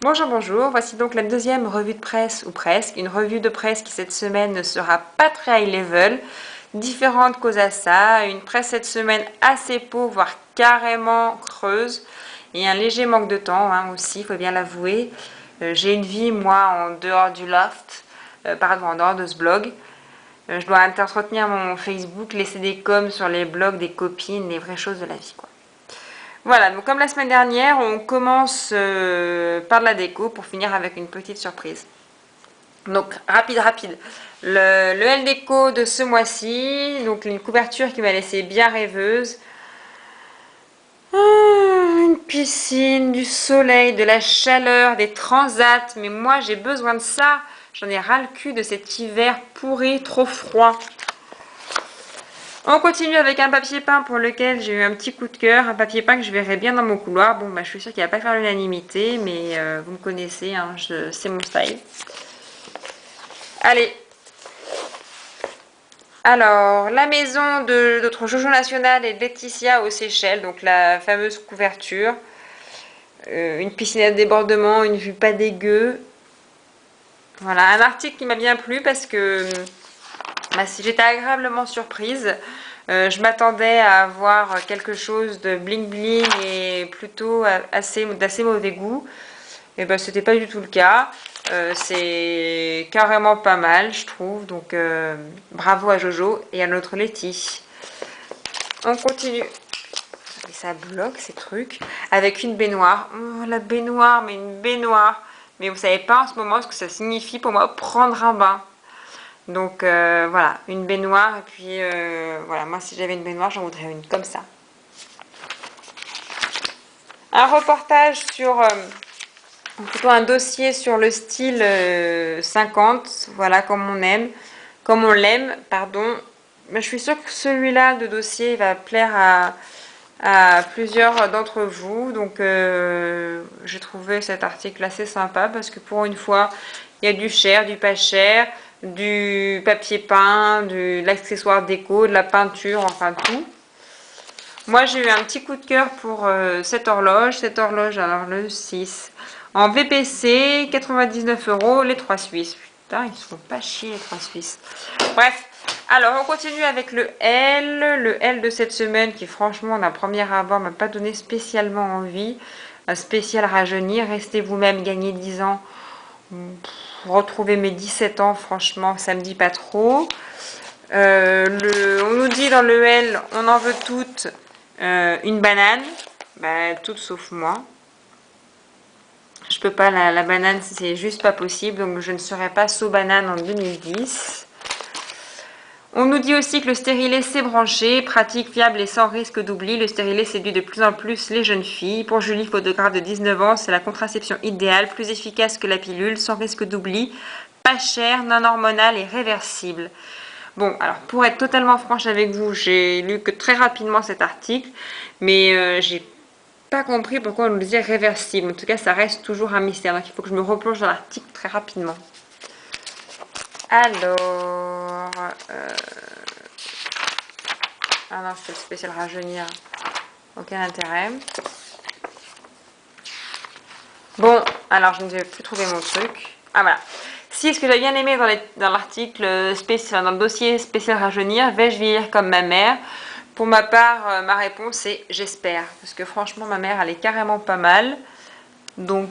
Bonjour, bonjour. Voici donc la deuxième revue de presse, ou presque. Une revue de presse qui cette semaine ne sera pas très high level. Différentes causes à ça. Une presse cette semaine assez pauvre, voire carrément creuse. Et un léger manque de temps aussi, il faut bien l'avouer. J'ai une vie, moi, en dehors du loft. Pardon, en dehors de ce blog. Je dois entretenir mon Facebook, laisser des coms sur les blogs des copines, les vraies choses de la vie, quoi. Voilà, donc comme la semaine dernière, on commence par de la déco pour finir avec une petite surprise. Donc, rapide. Le L déco de ce mois-ci, donc une couverture qui m'a laissé bien rêveuse. Une piscine, du soleil, de la chaleur, des transats. Mais moi, j'ai besoin de ça. J'en ai ras le cul de cet hiver pourri, trop froid. On continue avec un papier peint pour lequel j'ai eu un petit coup de cœur, un papier peint que je verrai bien dans mon couloir. Bon, je suis sûre qu'il va pas faire l'unanimité, mais vous me connaissez, c'est mon style. Allez. Alors, la maison de notre Jojo National et de Laetitia aux Seychelles, donc la fameuse couverture. Une piscine à débordement, une vue pas dégueu. Voilà, un article qui m'a bien plu parce que j'étais agréablement surprise. Je m'attendais à avoir quelque chose de bling bling et plutôt d'assez mauvais goût. Et ben c'était pas du tout le cas. C'est carrément pas mal, je trouve. Donc bravo à Jojo et à notre Letty. On continue. Et ça bloque ces trucs. Avec une baignoire. Oh, la baignoire, mais une baignoire. Mais vous savez pas en ce moment ce que ça signifie pour moi prendre un bain. Donc voilà, une baignoire. Et puis voilà, moi si j'avais une baignoire, j'en voudrais une comme ça. Un reportage sur, plutôt un dossier sur le style 50, voilà, comme on l'aime, pardon. Mais je suis sûre que celui-là de dossier va plaire à plusieurs d'entre vous. Donc j'ai trouvé cet article assez sympa parce que pour une fois, il y a du cher, du pas cher, du papier peint, de l'accessoire déco, de la peinture, enfin tout. Moi, j'ai eu un petit coup de cœur pour cette horloge. Cette horloge, alors le 6, en VPC, 99 €, les 3 Suisses. Putain, ils sont pas chiés, les 3 Suisses. Bref, alors on continue avec le L. Le L de cette semaine qui, franchement, d'un premier abord, m'a pas donné spécialement envie. Un spécial rajeunir. Restez vous-même, gagnez 10 ans. Retrouver mes 17 ans, franchement, ça me dit pas trop. On nous dit dans le L, on en veut toutes. Une banane, toutes sauf moi. Je peux pas, la banane, c'est juste pas possible, donc je ne serai pas saut banane en 2010. On nous dit aussi que le stérilet s'est branché, pratique, fiable et sans risque d'oubli. Le stérilet séduit de plus en plus les jeunes filles. Pour Julie, photographe de 19 ans, c'est la contraception idéale, plus efficace que la pilule, sans risque d'oubli, pas cher, non hormonale et réversible. Bon, alors pour être totalement franche avec vous, j'ai lu que très rapidement cet article, mais j'ai pas compris pourquoi on nous disait réversible. En tout cas, ça reste toujours un mystère, donc il faut que je me replonge dans l'article très rapidement. Alors... Ah non, c'est le spécial rajeunir. Aucun intérêt. Bon, alors je ne vais plus trouver mon truc. Ah voilà. Si ce que j'ai bien aimé dans l'article spécial, dans le dossier spécial rajeunir, vais-je vieillir comme ma mère? Pour ma part, ma réponse est j'espère. Parce que franchement, ma mère, elle est carrément pas mal. Donc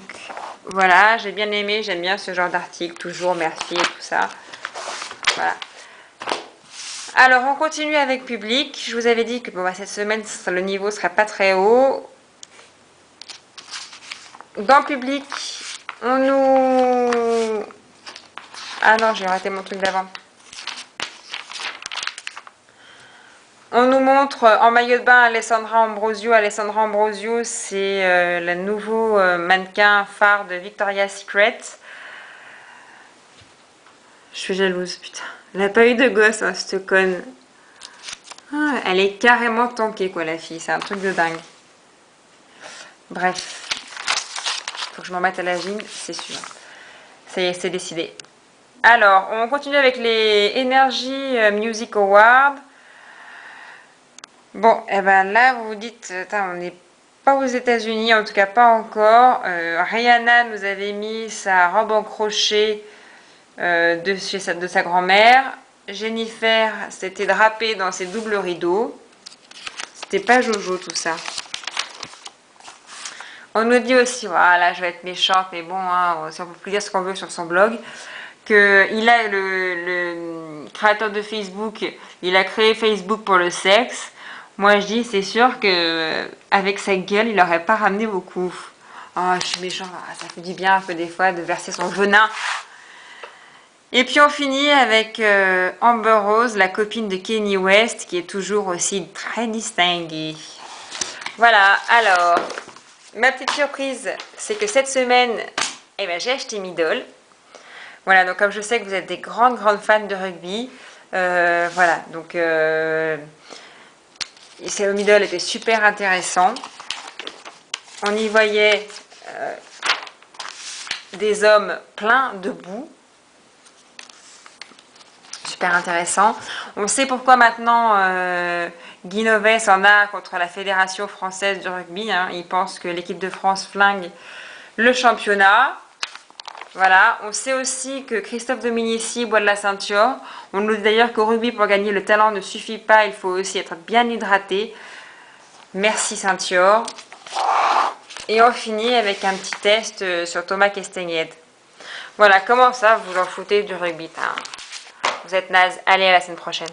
voilà, j'ai bien aimé, j'aime bien ce genre d'article, toujours merci et tout ça. Voilà. Alors on continue avec public. Je vous avais dit que cette semaine, le niveau ne serait pas très haut. Dans public, on nous... Ah non, j'ai raté mon truc d'avant. On nous montre en maillot de bain Alessandra Ambrosio. Alessandra Ambrosio, c'est le nouveau mannequin phare de Victoria's Secret. Je suis jalouse, putain. Elle n'a pas eu de gosse, hein, cette conne. Ah, elle est carrément tankée, quoi, la fille. C'est un truc de dingue. Bref. Faut que je m'en mette à la gym, c'est sûr. Ça y est, c'est décidé. Alors, on continue avec les Energy Music Awards. Bon, et ben là, vous vous dites, on est pas aux États-Unis, en tout cas pas encore. Rihanna nous avait mis sa robe en crochet de sa grand-mère. Jennifer s'était drapée dans ses doubles rideaux. C'était pas Jojo tout ça. On nous dit aussi, voilà, je vais être méchante, mais bon, hein, si on peut plus dire ce qu'on veut sur son blog, que il a le créateur de Facebook, il a créé Facebook pour le sexe. Moi je dis, c'est sûr que avec sa gueule, il n'aurait pas ramené beaucoup. Oh, je suis méchante, ça fait du bien un peu des fois de verser son venin. Et puis on finit avec Amber Rose, la copine de Kanye West, qui est toujours aussi très distinguée. Voilà, alors, ma petite surprise, c'est que cette semaine, eh ben, j'ai acheté Midol. Voilà, donc comme je sais que vous êtes des grandes fans de rugby, voilà, donc ce Midol était super intéressant. On y voyait des hommes pleins de boue. Super intéressant. On sait pourquoi maintenant Guy Novès en a contre la Fédération française du rugby. Hein. Il pense que l'équipe de France flingue le championnat. Voilà. On sait aussi que Christophe Dominici boit de la ceinture. On nous dit d'ailleurs qu'au rugby, pour gagner, le talent ne suffit pas. Il faut aussi être bien hydraté. Merci ceinture. Et on finit avec un petit test sur Thomas Castagnette. Voilà, comment ça, vous en foutez du rugby, hein. Vous êtes naze. Allez, à la semaine prochaine.